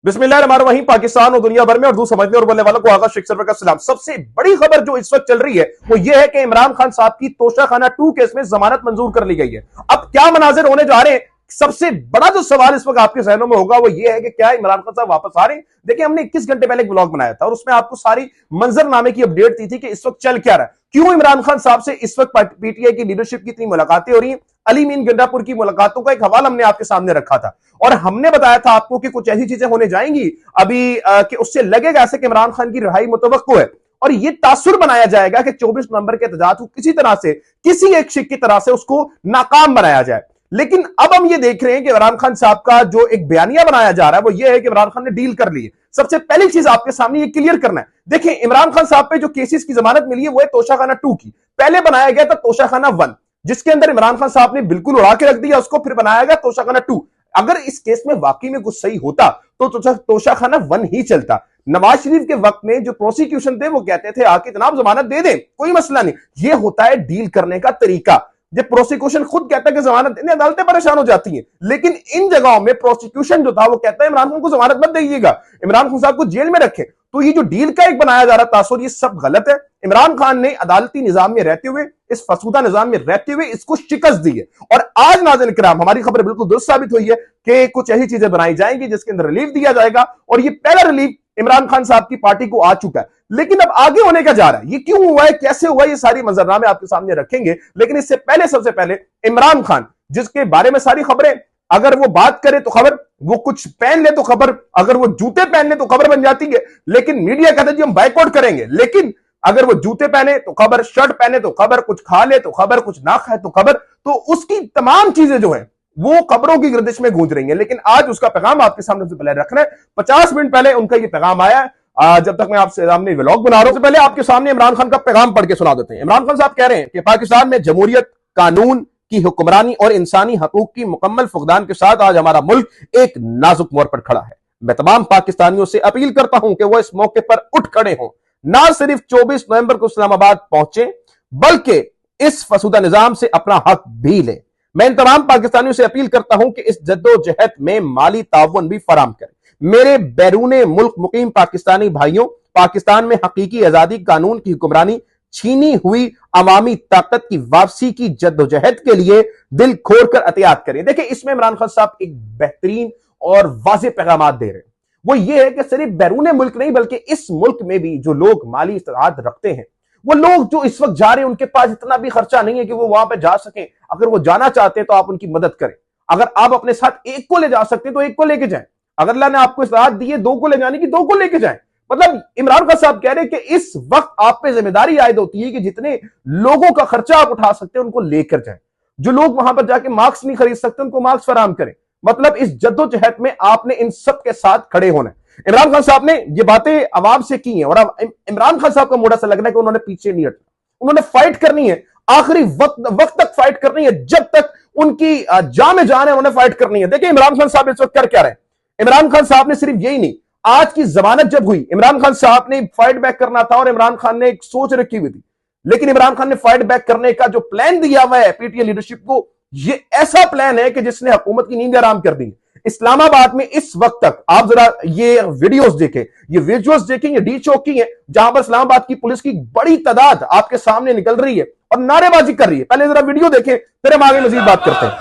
बिस्मिल्लाहिर्रहमानिर्रहीम। पाकिस्तान और दुनिया भर में उर्दू समझने और बोलने वालों को आगा शेख सरवर का सलाम। सबसे बड़ी खबर जो इस वक्त चल रही है वो ये है कि इमरान खान साहब की तोशाखाना 2 केस में जमानत मंजूर कर ली गई है। अब क्या मनाजिर होने जा रहे हैं, सबसे बड़ा जो सवाल इस वक्त आपके जहनों में होगा वो ये है कि क्या इमरान खान साहब वापस आ रहे हैं। देखिए, हमने 21 घंटे पहले एक ब्लॉग बनाया था और उसमें आपको सारी मंजरनामे की अपडेट दी थी कि इस वक्त चल क्या रहा है, क्यों इमरान खान साहब से इस वक्त पीटीआई की लीडरशिप की इतनी मुलाकातें हो रही हैं। अली मीन गंडापुर की मुलाकातों का एक हवाला हमने आपके सामने रखा था और हमने बताया था आपको कि कुछ ऐसी चीजें होने जाएंगी अभी कि उससे लगेगा ऐसे कि इमरान खान की रिहाई मुतवक्को है और ये तासुर बनाया जाएगा कि 24 नवंबर के एहतजाज को किसी तरह से, किसी एक शिक की तरह से उसको नाकाम बनाया जाए। लेकिन अब हम ये देख रहे हैं कि इमरान खान साहब का जो एक बयानिया बनाया जा रहा है वो ये है कि इमरान खान ने डील कर ली है। सबसे पहली चीज आपके सामने ये क्लियर करना है। देखिए, इमरान खान साहब पे जो केसेस की जमानत मिली है वो है तोशाखाना 2 की। पहले बनाया गया था तोशाखाना 1, जिसके अंदर इमरान खान साहब ने बिल्कुल उड़ा के रख दिया उसको, फिर बनाया गया तोशाखाना 2। अगर इस केस में वाकई में कुछ सही होता तो तोशाखाना 1 ही चलता। नवाज शरीफ के वक्त में जो प्रोसिक्यूशन थे वो कहते थे आके जनाब जमानत दे दें, कोई मसला नहीं। ये होता है डील करने का तरीका। जब प्रोसिक्यूशन खुद कहता है कि जमानत देने, अदालतें परेशान हो जाती हैं। लेकिन इन जगहों में प्रोसिक्यूशन जो था वो कहता है इमरान खान को जमानत मत दीजिएगा, इमरान खान साहब को जेल में रखें। तो ये जो डील का एक बनाया जा रहा तासुर, ये सब गलत है। इमरान खान ने अदालती निजाम में रहते हुए, इस फसूदा निजाम में रहते हुए इसको शिकस्त दी है। और आज नाज़रीन किराम, हमारी खबर बिल्कुल दुरुस्त साबित हुई है कि कुछ ऐसी चीजें बनाई जाएंगी जिसके अंदर रिलीफ दिया जाएगा और ये पहला रिलीफ इमरान खान साहब की पार्टी को आ चुका है। लेकिन अब आगे होने का जा रहा है, ये क्यों हुआ है, कैसे हुआ है, ये सारी मंजरनामे आपके सामने रखेंगे। लेकिन इससे पहले, सबसे पहले इमरान खान, जिसके बारे में सारी खबरें, अगर वो बात करे तो खबर, वो कुछ पहन ले तो खबर, अगर वो जूते पहन ले तो खबर बन जाती है। लेकिन मीडिया कहता है जी हम बाइकआउट करेंगे, लेकिन अगर वो जूते पहने तो खबर, शर्ट पहने तो खबर, कुछ खा ले तो खबर, कुछ ना खाए तो खबर। तो उसकी तमाम चीजें जो है वो खबरों की गर्दिश में गूंज रही है। लेकिन आज उसका पैगाम आपके सामने से पहले रखना है। 50 मिनट पहले उनका ये पैगाम आया है। जब तक मैं आपसे सामने व्लॉग बना रहा हूं, पहले आपके सामने इमरान खान का पैगाम पढ़ के सुना देते हैं। इमरान खान साहब कह रहे हैं कि पाकिस्तान में जमहूरियत, कानून की हुक्मरानी और इंसानी हकूक की मुकम्मल फुकदान के साथ आज हमारा मुल्क एक नाजुक मोड़ पर खड़ा है। मैं तमाम पाकिस्तानियों से अपील करता हूं कि वो इस मौके पर उठ खड़े हों, ना सिर्फ 24 नवंबर को इस्लामाबाद पहुंचे बल्कि इस फसूदा निजाम से अपना हक भी ले। मैं इन तमाम पाकिस्तानियों से अपील करता हूं कि इस जद्दोजहद में माली ताउन भी फराम करें। मेरे बैरूने मुल्क मुकीम पाकिस्तानी भाइयों, पाकिस्तान में हकीकी आजादी, कानून की हुक्मरानी, छीनी हुई अवामी ताकत की वापसी की जद्दोजहद के लिए दिल खोल कर एहतियात करें। देखिए, इसमें इमरान खान साहब एक बेहतरीन और वाज़ेह पैगाम दे रहे हैं। वो ये है कि सिर्फ बैरूने मुल्क नहीं बल्कि इस मुल्क में भी जो लोग माली इस्तेदाद रखते हैं, वो लोग जो इस वक्त जा रहे हैं, उनके पास इतना भी खर्चा नहीं है कि वो वहां पर जा सकें। अगर वो जाना चाहते हैं तो आप उनकी मदद करें। अगर आप अपने साथ एक को ले जा सकते हैं तो एक को लेके जाएं। अगर अल्लाह ने आपको इस्तेदाद दी है 2 को ले जाने की, 2 को लेके जाएं। मतलब इमरान खान साहब कह रहे हैं कि इस वक्त आप पे जिम्मेदारी आयद होती है कि जितने लोगों का खर्चा आप उठा सकते हैं उनको लेकर जाएं। जो लोग वहां पर जाके मास्क नहीं खरीद सकते उनको मास्क फराम करें। मतलब इस जद्दोजहद में आपने इन सब के साथ खड़े होना है। इमरान खान साहब ने ये बातें आवाम से की हैं और अब इमरान खान साहब का मोड़ा सा लग रहा है कि उन्होंने पीछे नहीं हटना, उन्होंने फाइट करनी है, आखिरी वक्त तक फाइट करनी है, जब तक उनकी जान में जान है उन्होंने फाइट करनी है। देखिए, इमरान खान साहब इस वक्त कर क्या रहे हैं। इमरान खान साहब ने सिर्फ यही नहीं, आज की जमानत जब हुई, इमरान खान साहब ने फाइट बैक करना था और इमरान खान ने एक सोच रखी हुई थी। लेकिन इमरान खान ने फाइट बैक करने का जो प्लान दिया हुआ है पीटीआई लीडरशिप को, ये ऐसा प्लान है कि जिसने हुकूमत की नींद आराम कर दी। इस्लामाबाद में इस वक्त तक आप जरा ये वीडियोस देखें, ये विजुअल्स देखें, ये डी चौक की है जहां पर इस्लामाबाद की पुलिस की बड़ी तादाद आपके सामने निकल रही है और नारेबाजी कर रही है। पहले जरा वीडियो देखें, फिर हम आगे मजीद बात करते हैं।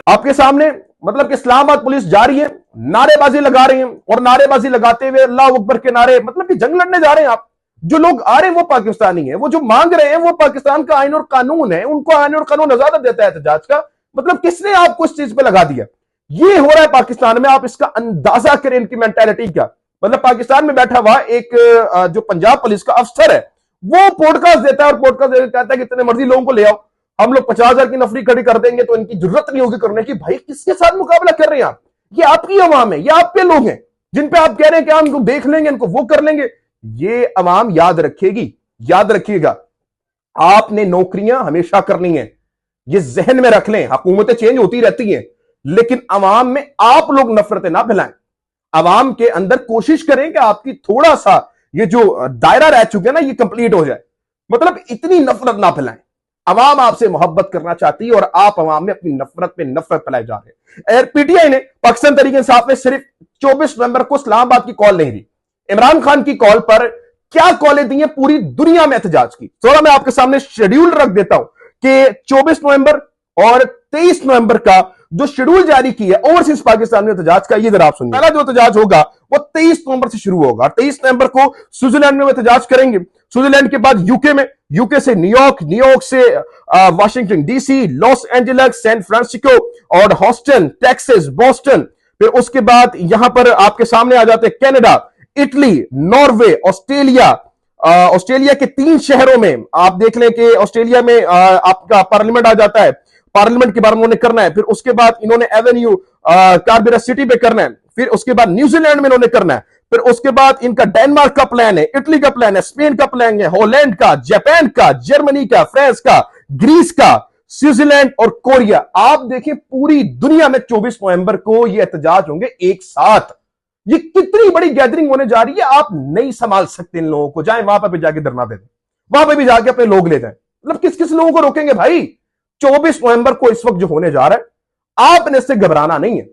आपके सामने मतलब कि इस्लामाबाद पुलिस जा रही है, नारेबाजी लगा रही है और नारेबाजी लगाते हुए अल्लाह अकबर के नारे, मतलब कि जंग लड़ने जा रहे हैं आप। जो लोग आ रहे हैं वो पाकिस्तानी है, वो जो मांग रहे हैं वो पाकिस्तान का आईन और कानून है, उनको आईन और कानून इजाजत देता है एहतजाज का। मतलब किसने आपको इस चीज पे लगा दिया? ये हो रहा है पाकिस्तान में। आप इसका अंदाजा करें इनकी मेंटालिटी का। मतलब पाकिस्तान में बैठा हुआ एक जो पंजाब पुलिस का अफसर है, वो पॉडकास्ट देता है और पॉडकास्ट देकर कहता है कि इतने मर्जी लोगों को ले आओ, हम लोग 50,000 की नफरी खड़ी कर देंगे तो इनकी जरूरत नहीं होगी करने की। भाई, किसके साथ मुकाबला कर रहे हैं आप? ये आपकी अवाम है, ये आपके लोग हैं जिन पे आप कह रहे हैं कि हम इनको देख लेंगे, इनको वो कर लेंगे। ये अवाम याद रखेगी, याद रखिएगा, आपने नौकरियां हमेशा करनी है, ये जहन में रख लें। हुकूमतें चेंज होती रहती हैं, लेकिन अवाम में आप लोग नफरतें ना फैलाएं। अवाम के अंदर कोशिश करें कि आपकी थोड़ा सा ये जो दायरा रह चुके हैं ना, ये कंप्लीट हो जाए। मतलब इतनी नफरत ना फैलाएं। अवाम आपसे मोहब्बत करना चाहती है और आप अवाम में अपनी नफरत पे नफरत फैलाए जा रहे हैं। पीटीआई ने पाकिस्तान तहरीक इंसाफ में सिर्फ 24 नवंबर को इस्लामाबाद की कॉल नहीं दी, इमरान खान की कॉल पर क्या कॉलें दी हैं पूरी दुनिया में एहतजाज की। थोड़ा मैं आपके सामने शेड्यूल रख देता हूं कि 24 नवंबर और 23 नवंबर का जो शेड्यूल जारी किया ओवरसीज पाकिस्तान में एहतजाज का, ये जरा आप सुनिए। पहला जो एहतजाज होगा वो 23 नवंबर से शुरू होगा। 23 नवंबर को स्विट्जरलैंड में एहतजाज करेंगे, स्विट्जरलैंड के बाद यूके में, यूके से न्यूयॉर्क, न्यूयॉर्क से Washington DC, Los Angeles, San Francisco और हॉस्टन, टेक्सास, बोस्टन। फिर उसके बाद यहां पर आपके सामने आ जाते हैं Canada, Italy, Norway, Australia. Australia के 3 शहरों में आप देख लें कि ऑस्ट्रेलिया में आपका पार्लियामेंट आ जाता है, पार्लियामेंट के बारे में उन्होंने करना है। फिर उसके बाद इन्होंने एवेन्यू कार्बेरा सिटी पे करना है। फिर उसके बाद न्यूजीलैंड में इन्होंने करना है। फिर उसके बाद इनका डेनमार्क का प्लान है, इटली का प्लान है, स्पेन का प्लान है, हॉलैंड का, जापान का, जर्मनी का, फ्रांस का, ग्रीस का, स्विट्जरलैंड और कोरिया। आप देखें पूरी दुनिया में 24 नवंबर को ये एहतजाज होंगे एक साथ। ये कितनी बड़ी गैदरिंग होने जा रही है, आप नहीं संभाल सकते इन लोगों को। जाए वहां पर भी जाके धरना दे दें, वहां पर भी जाके अपने लोग ले जाएं। मतलब किस किस लोगों को रोकेंगे भाई। 24 नवंबर को इस वक्त जो होने जा रहा है, आपने इससे घबराना नहीं है।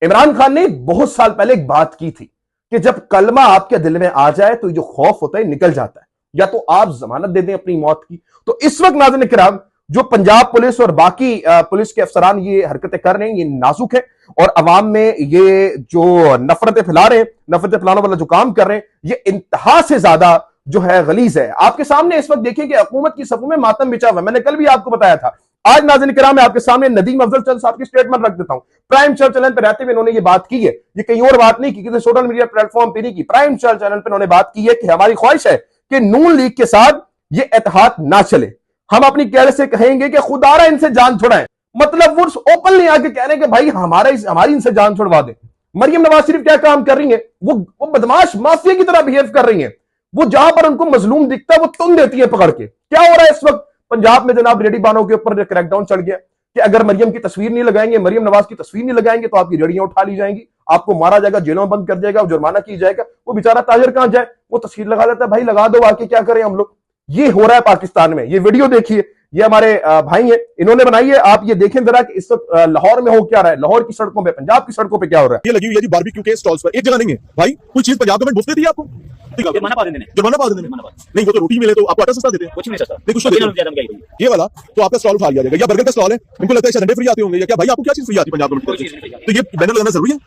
इमरान खान ने बहुत साल पहले एक बात की थी कि जब कलमा आपके दिल में आ जाए तो जो खौफ होता है निकल जाता है, या तो आप जमानत दे दें अपनी मौत की। तो इस वक्त नाज़रीन किराम जो पंजाब पुलिस और बाकी पुलिस के अफसरान ये हरकतें कर रहे हैं, ये नाजुक है और अवाम में ये जो नफरतें फैला रहे हैं, नफरतें फैलाने वाला जो काम कर रहे हैं, ये इंतहा से ज्यादा जो है गलीज है। आपके सामने इस वक्त देखिए कि हुकूमत की सफों में मातम बिछा हुआ है। मैंने कल भी आपको बताया था। आज नाज़रीन किराम मैं आपके सामने नदीम अफजल चंद साहब की स्टेटमेंट रख देता हूं। प्राइम चल चैनल पर रहते हुए इन्होंने ये बात की है, ये कहीं और बात नहीं की, किसी सोशल मीडिया प्लेटफॉर्म पर नहीं की, प्राइम चल चैनल पर उन्होंने बात की है कि हमारी ख्वाहिश है कि नून लीग के साथ ये इत्तेहाद ना चले। हम अपनी कैर से कहेंगे कि खुदारा इनसे जान छुड़ाएं। मतलब वो ओपनली आके कह रहे हैं कि भाई हमारी इनसे जान छुड़वा दे। मरियम नवाज शरीफ क्या काम कर रही है, वो बदमाश माफिया की तरह बिहेव कर रही है। वो जहां पर उनको मजलूम दिखता है वो तुम देती है पकड़ के। क्या हो रहा है इस वक्त पंजाब में, जनाब रेडी बानों के ऊपर क्रैकडाउन चढ़ गया कि अगर मरियम की तस्वीर नहीं लगाएंगे, मरियम नवाज की तस्वीर नहीं लगाएंगे तो आपकी रेडियां उठा ली जाएंगी, आपको मारा जाएगा, जेलों में बंद कर दिया जाएगा, जुर्माना की जाएगा। वो बेचारा ताजर कहां जाए, वो तस्वीर लगा लेता है। भाई लगा दो, आके क्या करें हम लोग। ये हो रहा है पाकिस्तान में। ये वीडियो देखिए, ये हमारे भाई हैं, इन्होंने बनाई है। आप ये देखें जरा कि इस वक्त लाहौर में हो क्या रहा है, लाहौर की सड़कों पे, पंजाब की सड़कों पे क्या हो रहा है। ये लगी हुई है जी बारबेक्यू के स्टॉल्स पर। एक जगह नहीं है भाई, कोई चीज पंजाब गवर्नमेंट मुफ्त देती है आपको? जुर्माना पा देने नहीं, वो तो रोटी मिले तो आपको आटा सस्ता देते हैं। कुछ नहीं सस्ता, नहीं कुछ तो देते हैं। ये वाला तो आपका स्टॉल उठा लिया जाएगा, या बर्गर का स्टॉल है, इनको लगता है संडे फ्री आते होंगे या क्या? भाई आपको क्या चीज फ्री आती है पंजाब गवर्नमेंट? तो ये बैनर लगाना जरूरी है।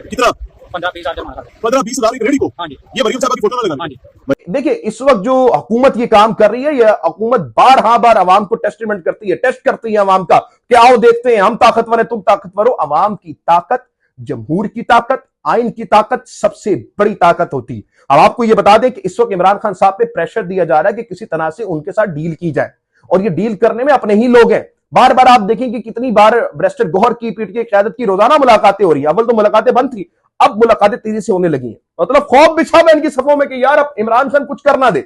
कितना? 15-20 हजार रेडी को। ये मरियम साहब की फोटो ना लगाना। देखिए इस वक्त जो हुकूमत ये काम कर रही है, यह हुकूमत बार अवाम को टेस्टमेंट करती है, टेस्ट करती है अवाम का कि आओ देखते हैं हम ताकतवर है, तुम ताकतवर हो। अवाम की ताकत, जमहूर की ताकत, आइन की ताकत सबसे बड़ी ताकत होती है। अब आपको यह बता दें कि इस वक्त इमरान खान साहब पे प्रेशर दिया जा रहा है कि किसी तरह से उनके साथ डील की जाए, और ये डील करने में अपने ही लोग हैं। बार बार आप देखें कि कितनी बार बैरिस्टर गौहर की, पीटीआई की क़यादत की रोजाना मुलाकातें हो रही है। अव्वल तो मुलाकातें बंद थी, अब मुलाकातें तेजी से होने लगी हैं। मतलब खौफ बिछा हुआ इनकी सफों में कि यार अब इमरान खान कुछ कर ना दे।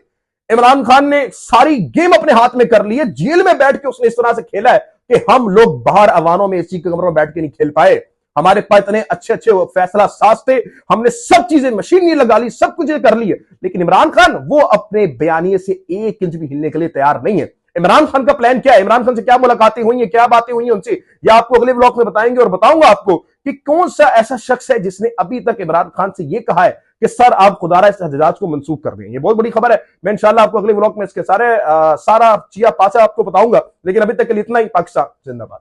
इमरान खान ने सारी गेम अपने हाथ में कर ली है। जेल में बैठ के उसने इस तरह से खेला है कि हम लोग बाहर अवानों में एसी के कमरों में बैठ के नहीं खेल पाए। हमारे पास इतने अच्छे अच्छे फैसला साज थे, हमने सब चीजें मशीन नहीं लगा ली, सब कुछ कर ली है, लेकिन इमरान खान वो अपने बयानिए से 1 इंच भी हिलने के लिए तैयार नहीं है। इमरान खान का प्लान क्या है, इमरान खान से क्या मुलाकातें हुई हैं, क्या बातें हुई हैं उनसे, या आपको अगले ब्लॉग में बताएंगे। और बताऊंगा आपको कि कौन सा ऐसा शख्स है जिसने अभी तक इमरान खान से यह कहा है कि सर आप खुदारा इस एहतजाज को मंसूख कर दें। ये बहुत बड़ी खबर है। मैं इंशाल्लाह आपको अगले ब्लॉग में इसके सारा चिया पाचा आपको बताऊंगा। लेकिन अभी तक के लिए इतना ही। पाकिस्तान जिंदाबाद।